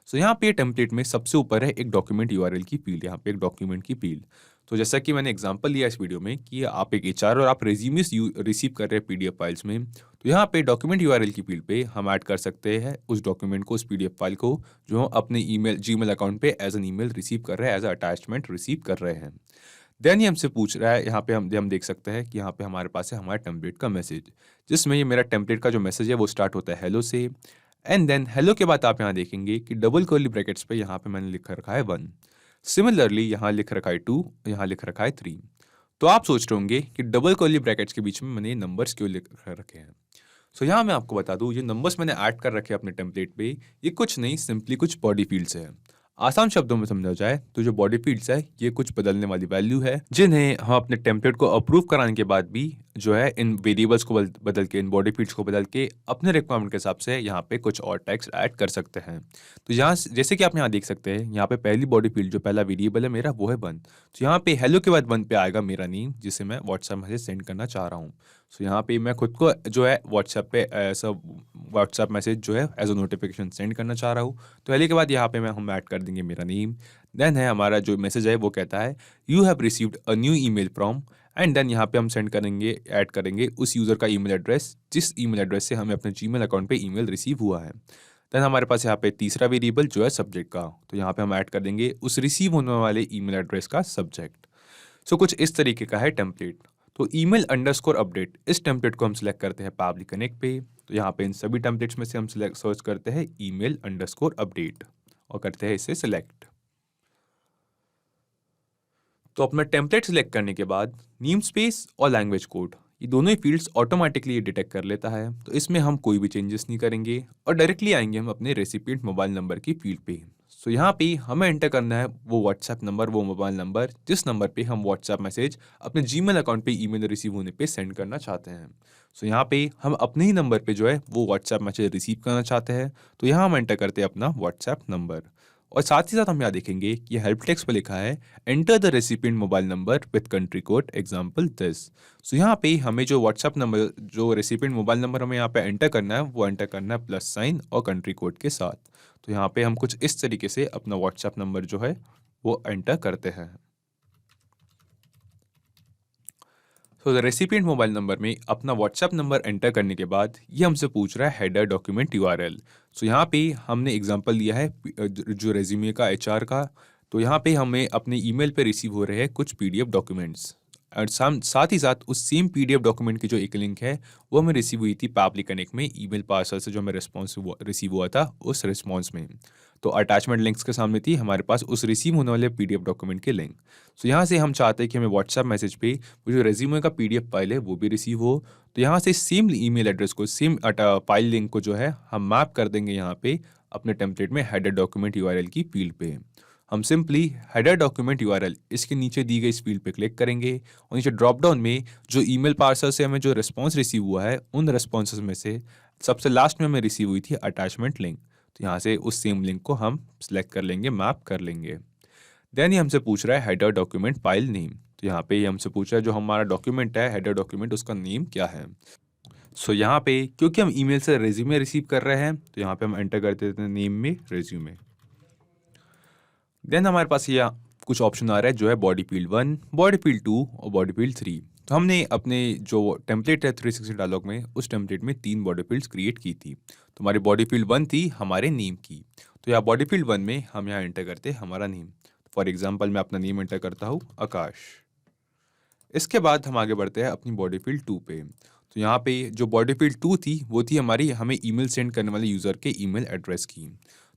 सो यहाँ पे टेम्पलेट में सबसे ऊपर है एक डॉक्यूमेंट यूआरएल की फील्ड, यहाँ पे एक डॉक्यूमेंट की फील्ड। तो जैसा कि मैंने एग्जांपल लिया इस वीडियो में कि आप एक एचआर और आप रेज्यूमेस रिसीव कर रहे हैं पीडीएफ फाइल्स में, तो यहाँ पे डॉक्यूमेंट यूआरएल की फील्ड पे हम ऐड कर सकते हैं उस डॉक्यूमेंट को, उस पीडीएफ फाइल को जो हम अपने ईमेल जीमेल अकाउंट पे एज एन ईमेल रिसीव कर रहे हैं, एज अ अटैचमेंट रिसीव कर रहे हैं। देन ये हमसे पूछ रहा है, यहाँ पे हम देख सकते हैं कि यहाँ पे हमारे पास है हमारा टेम्पलेट का मैसेज, जिसमें ये मेरा टेम्पलेट का जो मैसेज है वो स्टार्ट होता है हेलो से। एंड देन हेलो के बाद आप यहाँ देखेंगे कि डबल कर्ली ब्रैकेट्स पे यहाँ पे मैंने लिख रखा है 1। सिमिलरली यहाँ लिख रखा है 2, यहाँ लिख रखा है 3। तो आप सोच रहे होंगे कि डबल कर्ली ब्रैकेट्स के बीच में मैंने ये नंबर्स क्यों लिख रखे हैं। सो यहाँ मैं आपको बता दूं, ये नंबर्स मैंने ऐड कर रखे हैं अपने टेम्पलेट पे। ये कुछ नहीं, सिंपली कुछ बॉडी फील्ड्स है। आसान शब्दों में समझा जाए तो जो बॉडी फील्ड्स है ये कुछ बदलने वाली वैल्यू है, जिन्हें हम अपने टेम्पलेट को अप्रूव कराने के बाद भी जो है इन वेरिएबल्स को बदल के, इन बॉडी फील्ड्स को बदल के अपने रिक्वायरमेंट के हिसाब से यहाँ पे कुछ और टेक्स्ट ऐड कर सकते हैं। तो यहाँ जैसे कि आप यहाँ देख सकते हैं, यहाँ पे पहली बॉडी फील्ड जो पहला वेरिएबल है मेरा वो है 1। तो यहाँ पे हेलो के बाद 1 पे आएगा मेरा नेम, जिसे मैं व्हाट्सएप मैसेज सेंड करना चाह रहा हूँ। सो यहाँ पे मैं खुद को जो है व्हाट्सएप पे ऐसा व्हाट्सएप मैसेज जो है एज अ नोटिफिकेशन सेंड करना चाह रहा हूँ। तो हेलो के बाद यहाँ पे हम ऐड कर देंगे मेरा नेम। देन है हमारा जो मैसेज है वो कहता है you have received a new email from, and then यहाँ पे हम सेंड करेंगे, ऐड करेंगे उस यूज़र का ईमेल एड्रेस जिस ईमेल एड्रेस से हमें अपने जीमेल अकाउंट पे ईमेल रिसीव हुआ है। देन हमारे पास यहाँ पे तीसरा वेरिएबल जो है सब्जेक्ट का, तो यहाँ पे हम ऐड कर देंगे उस रिसीव होने वाले ईमेल एड्रेस का सब्जेक्ट। सो कुछ इस तरीके का है टेम्पलेट। तो ईमेल अंडरस्कोर अपडेट, इस टेम्पलेट को हम सिलेक्ट करते हैं पावली कनेक्ट पे। तो यहाँ पे इन सभी टेम्पलेट्स में से हम सर्च करते हैं ईमेल अंडरस्कोर अपडेट और करते हैं इसे सिलेक्ट। तो अपना टेम्पलेट सिलेक्ट करने के बाद नेम स्पेस और लैंग्वेज कोड, ये दोनों ही फील्ड्स ऑटोमेटिकली डिटेक्ट कर लेता है। तो इसमें हम कोई भी चेंजेस नहीं करेंगे और डायरेक्टली आएंगे हम अपने रेसिपिएंट मोबाइल नंबर की फील्ड पे। सो यहाँ पे हमें एंटर करना है वो व्हाट्सएप नंबर, वो मोबाइल नंबर जिस नंबर पे हम व्हाट्सएप मैसेज अपने जीमेल अकाउंट पे ईमेल रिसीव होने पे सेंड करना चाहते हैं। सो यहाँ पे हम अपने ही नंबर पे जो है वो व्हाट्सएप मैसेज रिसीव करना चाहते हैं। तो यहाँ हम एंटर करते हैं अपना व्हाट्सएप नंबर और साथ ही साथ हम यहाँ देखेंगे कि हेल्प टेक्स्ट पे लिखा है enter the recipient mobile number with country code example this. So यहाँ पे हमें जो व्हाट्सएप नंबर, जो रेसिपिएंट मोबाइल नंबर हमें यहाँ पे एंटर करना है वो एंटर करना है प्लस साइन और कंट्री कोड के साथ। तो यहाँ पे हम कुछ इस तरीके से अपना व्हाट्सएप नंबर जो है वो एंटर करते हैं। तो रेसिपिएंट मोबाइल नंबर में अपना व्हाट्सएप नंबर एंटर करने के बाद ये हमसे पूछ रहा है हेडर डॉक्यूमेंट यूआरएल। सो यहाँ पे हमने एग्जांपल लिया है जो रेज्यूमे का एचआर का। तो यहाँ पे हमें अपने ईमेल पे रिसीव हो रहे हैं कुछ पीडीएफ डॉक्यूमेंट्स, और साथ ही साथ उस सेम पीडीएफ डॉक्यूमेंट की जो एक लिंक है वो हमें रिसीव हुई थी पावली कनेक्ट में ईमेल पार्सल से, जो हमें रिस्पॉन्स रिसीव हुआ था उस रिस्पॉन्स में। तो अटैचमेंट लिंक्स के सामने थी हमारे पास उस रिसीव होने वाले पीडीएफ डॉक्यूमेंट के लिंक। सो यहाँ से हम चाहते हैं कि हमें व्हाट्सएप मैसेज पे वो जो रेज्यूमे का पीडीएफ फाइल है वो भी रिसीव हो। तो यहाँ से सेम ईमेल एड्रेस को, सेम फाइल लिंक को जो है हम मैप कर देंगे यहाँ पे अपने टेम्पलेट में हेडर डॉक्यूमेंट यूआरएल की फील्ड पे। हम सिंपली हेडर डॉक्यूमेंट यूआरएल इसके नीचे दी गई इस फील्ड पे क्लिक करेंगे और नीचे ड्रॉप डाउन में जो ईमेल पार्सल से हमें जो रिस्पॉन्स रिसीव हुआ है उन रिस्पॉन्सेस में से सबसे लास्ट में हमें रिसीव हुई थी अटैचमेंट लिंक। तो यहाँ से उस सेम लिंक को हम सिलेक्ट कर लेंगे, मैप कर लेंगे। देन ये हमसे पूछ रहा है हेडर डॉक्यूमेंट फाइल नेम। तो यहाँ पे ये हमसे पूछ रहा है जो हमारा डॉक्यूमेंट है हेडर डॉक्यूमेंट उसका नेम क्या है। सो यहाँ पे क्योंकि हम ईमेल से रेज्यूमे रिसीव कर रहे हैं तो यहाँ पे हम एंटर कर देते हैं नेम में रेज्यूमे। देन हमारे पास ये कुछ ऑप्शन आ रहा है जो है बॉडी फील्ड 1, बॉडी फील्ड 2 और बॉडी फील्ड 3। तो हमने अपने जो टेम्पलेट है 360 डायलॉग में उस टेम्पलेट में 3 बॉडी फील्ड्स क्रिएट की थी। तो हमारी बॉडी फील्ड 1 थी हमारे नेम की। तो यहाँ बॉडी फील्ड 1 में हम यहाँ एंटर करते हैं हमारा नेम। फॉर एग्जाम्पल मैं अपना नेम एंटर करता हूँ आकाश। इसके बाद हम आगे बढ़ते हैं अपनी बॉडी फील्ड 2 पे। तो यहाँ पे जो बॉडी फील्ड 2 थी वो थी हमारी हमें ईमेल सेंड करने वाले यूज़र के ईमेल एड्रेस की।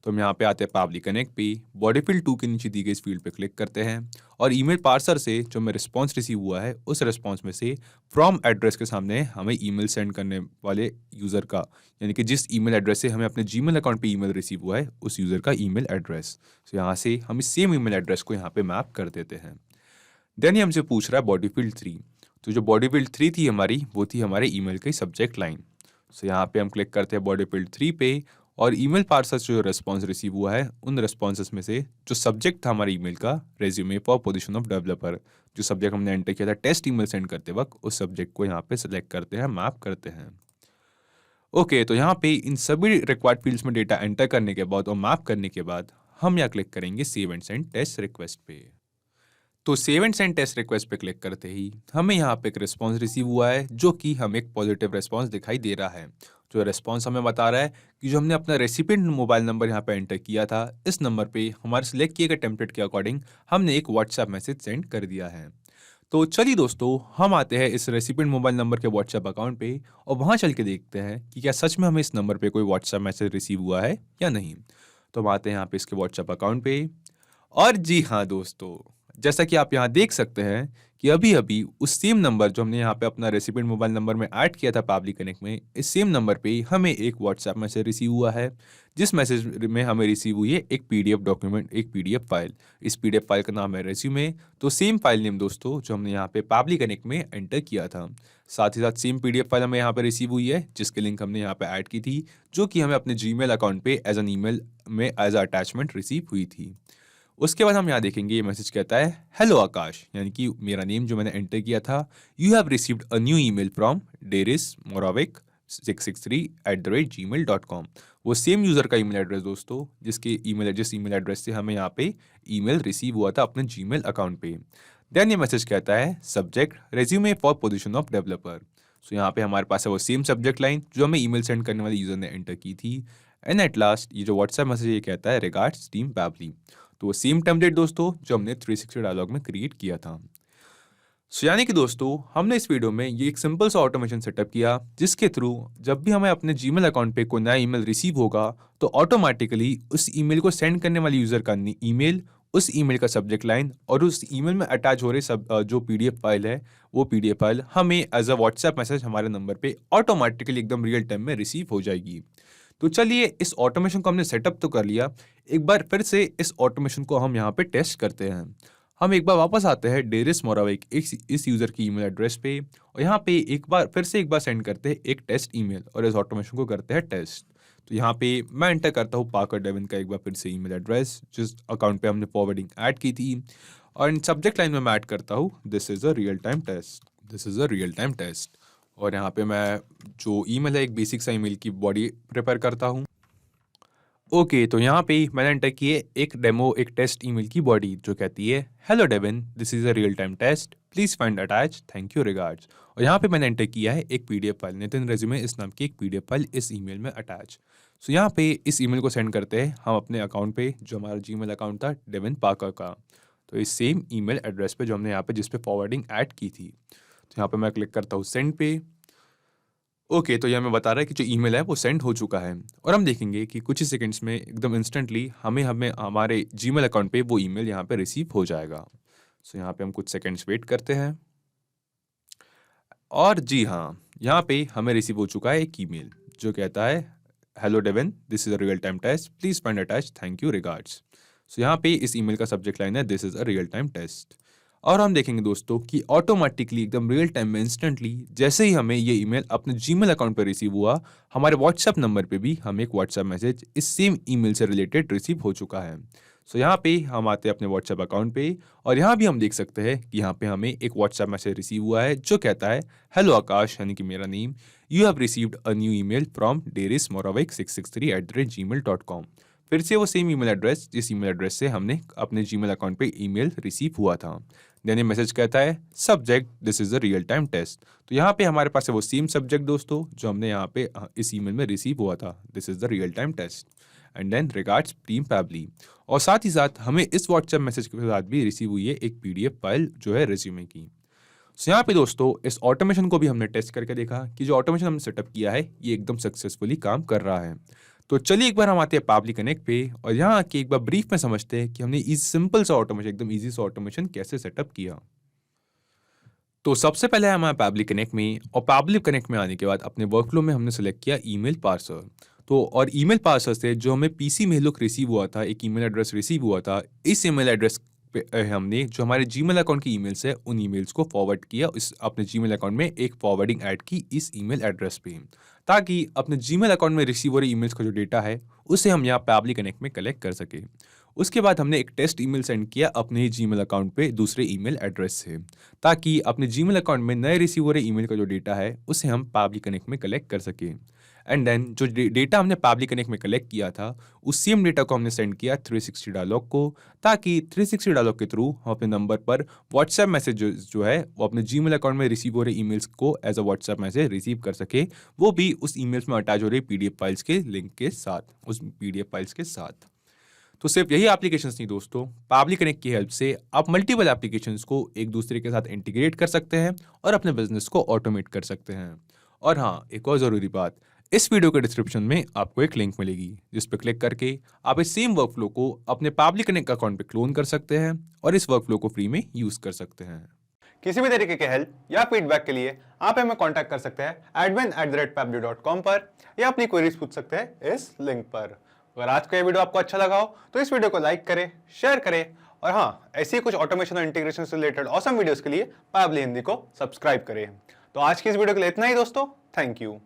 तो हम यहाँ पे आते हैं पावली कनेक्ट पे, बॉडी फील्ड 2 के नीचे दी गई इस फील्ड पे क्लिक करते हैं और ईमेल पार्सर से जो हमें रिस्पॉन्स रिसीव हुआ है उस रिस्पॉन्स में से फ्रॉम एड्रेस के सामने हमें ईमेल सेंड करने वाले यूज़र का, यानी कि जिस ईमेल एड्रेस से हमें अपने जीमेल अकाउंट पे ईमेल रिसीव हुआ है उस यूज़र का ईमेल एड्रेस। तो यहाँ से हम इस सेम ईमेल एड्रेस को यहाँ पे मैप कर देते हैं। देन ये हमसे पूछ रहा है बॉडी फील्ड 3। तो जो बॉडी फील्ड 3 थी हमारी वो थी हमारे ईमेल की सब्जेक्ट लाइन। सो यहाँ पे हम क्लिक करते हैं बॉडी फील्ड 3 पे और ईमेल पार्सर से जो रिस्पॉन्स रिसीव हुआ है उन रिस्पॉन्सेस में से जो सब्जेक्ट था हमारे ईमेल का resume for position of developer, जो सब्जेक्ट हमने एंटर किया था टेस्ट ईमेल सेंड करते वक्त, उस सब्जेक्ट को यहाँ पे सिलेक्ट करते हैं, मैप करते हैं। ओके, तो यहाँ पे इन सभी रिक्वायर्ड फील्ड्स में डेटा एंटर करने के बाद और मैप करने के बाद हम यहाँ क्लिक करेंगे save and send test request पे। तो save and send test request पे क्लिक करते ही हमें यहाँ पे एक रिस्पॉन्स रिसीव हुआ है जो कि हमें एक पॉजिटिव रिस्पॉन्स दिखाई दे रहा है। जो रिस्पॉन्स हमें बता रहा है कि जो हमने अपना रेसिपिएंट मोबाइल नंबर यहाँ पे एंटर किया था इस नंबर पे हमारे सिलेक्ट किए गए टेम्पलेट के अकॉर्डिंग हमने एक व्हाट्सएप मैसेज सेंड कर दिया है। तो चलिए दोस्तों, हम आते हैं इस रेसिपिएंट मोबाइल नंबर के व्हाट्सएप अकाउंट पे और वहाँ चल के देखते हैं कि क्या सच में हमें इस नंबर पे कोई व्हाट्सएप मैसेज रिसीव हुआ है या नहीं। तो हम आते हैं यहाँ पे इसके व्हाट्सएप अकाउंट पे और जी हाँ दोस्तों, जैसा कि आप यहाँ देख सकते हैं कि अभी-अभी उस सेम नंबर जो हमने यहाँ पे अपना रेसिपिएंट मोबाइल नंबर में ऐड किया था पैबली कनेक्ट में, इस सेम नंबर पे हमें एक व्हाट्सएप मैसेज रिसीव हुआ है, जिस मैसेज में हमें रिसीव हुई है एक पीडीएफ डॉक्यूमेंट, एक पीडीएफ फाइल। इस पीडीएफ फाइल का नाम है रेज्यूमे। तो सेम फाइल नेम दोस्तों जो हमने यहाँ पे पैबली कनेक्ट में एंटर किया था। साथ ही साथ सेम पीडीएफ फाइल हमें यहाँ पे रिसीव हुई है, जिसकी लिंक हमने यहाँ पे ऐड की थी, जो कि हमें अपने जीमेल अकाउंट पे एज एन ईमेल में एज अ अटैचमेंट रिसीव हुई थी। उसके बाद हम यहाँ देखेंगे ये मैसेज कहता है हेलो आकाश, यानी कि मेरा नेम जो मैंने एंटर किया था। You have received a new email from Deris Moravic 663@gmail.com। वो सेम यूजर का ईमेल एड्रेस दोस्तों, जिसके ईमेल एड्रेस से हमें यहाँ पे ईमेल रिसीव हुआ था अपने जीमेल अकाउंट पे। देन ये मैसेज कहता है subject resume for position of developer. So यहाँ पे हमारे पास है वो सेम सब्जेक्ट लाइन जो हमें ईमेल सेंड करने वाले यूजर ने एंटर की थी। एंड एट लास्ट ये जो व्हाट्सएप मैसेज ये कहता है रिगार्ड्स टीम पैबली। तो वो सेम टेम्पलेट दोस्तों जो हमने 360 डायलॉग में क्रिएट किया था। सो यानी कि दोस्तों हमने इस वीडियो में ये एक सिंपल सा ऑटोमेशन सेटअप किया, जिसके थ्रू जब भी हमें अपने जीमेल अकाउंट पे कोई नया ईमेल रिसीव होगा तो ऑटोमेटिकली उस ईमेल को सेंड करने वाले यूजर का ईमेल, उस ईमेल का सब्जेक्ट लाइन और उस ईमेल में अटैच हो रहे जो पीडीएफ फाइल है, वो पीडीएफ फाइल हमें एज अ व्हाट्सएप मैसेज हमारे नंबर पे ऑटोमेटिकली एकदम रियल टाइम में रिसीव हो जाएगी। तो चलिए इस ऑटोमेशन को हमने सेटअप तो कर लिया, एक बार फिर से इस ऑटोमेशन को हम यहाँ पे टेस्ट करते हैं। हम एक बार वापस आते हैं डेरिस मोराविक इस यूजर की ईमेल एड्रेस पे और यहाँ पे एक बार सेंड करते हैं एक टेस्ट ईमेल और इस ऑटोमेशन को करते हैं टेस्ट। तो यहाँ पे मैं एंटर करता हूँ पार्कर डेविन का एक बार फिर से ईमेल एड्रेस जिस अकाउंट पे हमने फॉरवर्डिंग ऐड की थी, और इन सब्जेक्ट लाइन में मैं ऐड करता हूँ this is a real time test, this is a real time test. और यहाँ पे मैं जो ईमेल है एक बेसिक सा ईमेल की बॉडी प्रिपेयर करता हूँ। ओके, तो यहाँ पे मैंने एंटर किए एक टेस्ट ईमेल की बॉडी जो कहती है hello Devin, this is a real time test, please find attach, thank you regards. और यहाँ पे मैंने एंटर किया है एक पीडीएफ फाइल, नितिन रेज्यूमे इस नाम की एक पीडीएफ फाइल इस ईमेल में अटैच। सो यहाँ पे इस ईमेल को सेंड करते हैं हम अपने अकाउंट पे जो हमारा जीमेल अकाउंट था डेविन पार्कर का, तो इस सेम ईमेल एड्रेस पे जो हमने यहाँ पे जिस पे फॉरवर्डिंग ऐड की थी। तो यहाँ पे मैं क्लिक करता हूँ सेंड पे। ओके, तो ये हमें बता रहा है कि जो ईमेल है वो सेंड हो चुका है और हम देखेंगे कि कुछ ही सेकंड्स में एकदम इंस्टेंटली हमें हमें हमारे जीमेल अकाउंट पे वो ईमेल यहाँ पे रिसीव हो जाएगा। सो यहाँ पे हम कुछ सेकंड्स वेट करते हैं और जी हाँ, यहाँ पे हमें रिसीव हो चुका है एक ईमेल जो कहता है hello Devin, this is a real time test, please find attach, thank you regards. So यहाँ पे इस ईमेल का सब्जेक्ट लाइन है this is a real time test. और हम देखेंगे दोस्तों कि ऑटोमेटिकली एकदम रियल टाइम में इंस्टेंटली जैसे ही हमें ये ईमेल अपने जीमेल अकाउंट पर रिसीव हुआ, हमारे व्हाट्सएप नंबर पे भी हमें एक व्हाट्सएप मैसेज इस सेम ईमेल से रिलेटेड रिसीव हो चुका है। सो यहाँ पे हम आते हैं अपने व्हाट्सएप अकाउंट पे और यहाँ भी हम देख सकते हैं कि यहाँ पे हमें एक व्हाट्सएप मैसेज रिसीव हुआ है जो कहता है हेलो आकाश, यानी कि मेरा name, you have received a new email from Deris Moravic 663@gmail.com। फिर से वो सेम ईमेल एड्रेस जिस ईमेल एड्रेस से हमने अपने जीमेल अकाउंट पे ईमेल रिसीव हुआ था। देन ये मैसेज कहता है subject this is a real time test. तो यहाँ पे हमारे पास है वो सेम सब्जेक्ट दोस्तों जो हमने यहाँ पे इस ईमेल में रिसीव हुआ था, this is the real time test and then regards team Pabbly. और साथ ही साथ हमें इस व्हाट्सएप मैसेज के साथ भी रिसीव हुई है एक पीडीएफ फाइल जो है रेज्यूमे की। सो यहाँ पे दोस्तों इस ऑटोमेशन को भी हमने टेस्ट करके देखा कि जो ऑटोमेशन हमने सेटअप किया है ये एकदम सक्सेसफुली काम कर रहा है। तो चलिए एक बार हम आते हैं पैबली कनेक्ट पे और यहाँ आके एक बार ब्रीफ में समझते हैं कि हमने इस सिंपल सा ऑटोमेशन, एकदम इजी सा ऑटोमेशन कैसे सेटअप किया। तो सबसे पहले हम आए पैबली कनेक्ट में और पैबली कनेक्ट में आने के बाद अपने वर्कफ्लो में हमने सेलेक्ट किया ईमेल पार्सर। तो और ईमेल पार्सर से जो हमें पीसी में लुक रिसीव हुआ था, एक ईमेल एड्रेस रिसीव हुआ था, इस ईमेल एड्रेस पे हमने जो हमारे जीमेल अकाउंट की ईमेल्स है उन ईमेल्स को फॉरवर्ड किया इस अपने जीमेल अकाउंट में एक फॉरवर्डिंग ऐड की इस ईमेल एड्रेस पे, ताकि अपने जीमेल अकाउंट में रिसीव हो रही ईमेल्स का जो डेटा है उसे हम यहाँ पैबली कनेक्ट में कलेक्ट कर सके। उसके बाद हमने एक टेस्ट ईमेल सेंड किया अपने ही जीमेल अकाउंट पे दूसरे ईमेल एड्रेस से, ताकि अपने जीमेल अकाउंट में नए रिसीव हो रहे ईमेल का जो डेटा है उसे हम पैबली कनेक्ट में कलेक्ट कर सके। एंड देन जो डेटा हमने पैबली कनेक्ट में कलेक्ट किया था उस सेम डेटा को हमने सेंड किया 360 डायलॉग को, ताकि 360 डायलॉग के थ्रू हम अपने नंबर पर व्हाट्सएप मैसेज जो है वो अपने जीमेल अकाउंट में रिसीव हो रहे ईमेल्स को as a WhatsApp message receive कर सके, वो भी उस ईमेल्स में अटैच हो रही पीडीएफ फाइल्स के लिंक के साथ, उस पीडीएफ फाइल्स के साथ। तो सिर्फ यही एप्लीकेशंस नहीं दोस्तों, पैबली कनेक्ट की हेल्प से आप मल्टीपल एप्लीकेशंस को एक दूसरे के साथ इंटीग्रेट कर सकते हैं और अपने बिजनेस को ऑटोमेट कर सकते हैं। और हाँ, एक और ज़रूरी बात, इस वीडियो के डिस्क्रिप्शन में आपको एक लिंक मिलेगी जिस पर क्लिक करके आप इस सेम वर्कफ्लो को अपने पैबली कनेक्ट अकाउंट पे क्लोन कर सकते हैं और इस वर्कफ्लो को फ्री में यूज़ कर सकते हैं। किसी भी तरीके के हेल्प या फीडबैक के लिए आप हमें कांटेक्ट कर सकते हैं admin@pabbly.com पर या अपनी क्वेरीज पूछ सकते हैं इस लिंक पर। अगर आज का ये वीडियो आपको अच्छा लगा हो तो इस वीडियो को लाइक करें, शेयर करें और हाँ, ऐसी कुछ ऑटोमेशन और इंटीग्रेशन से रिलेटेड ऑसम वीडियोस के लिए पाबली हिंदी को सब्सक्राइब करें। तो आज की इस वीडियो के लिए इतना ही दोस्तों, थैंक यू।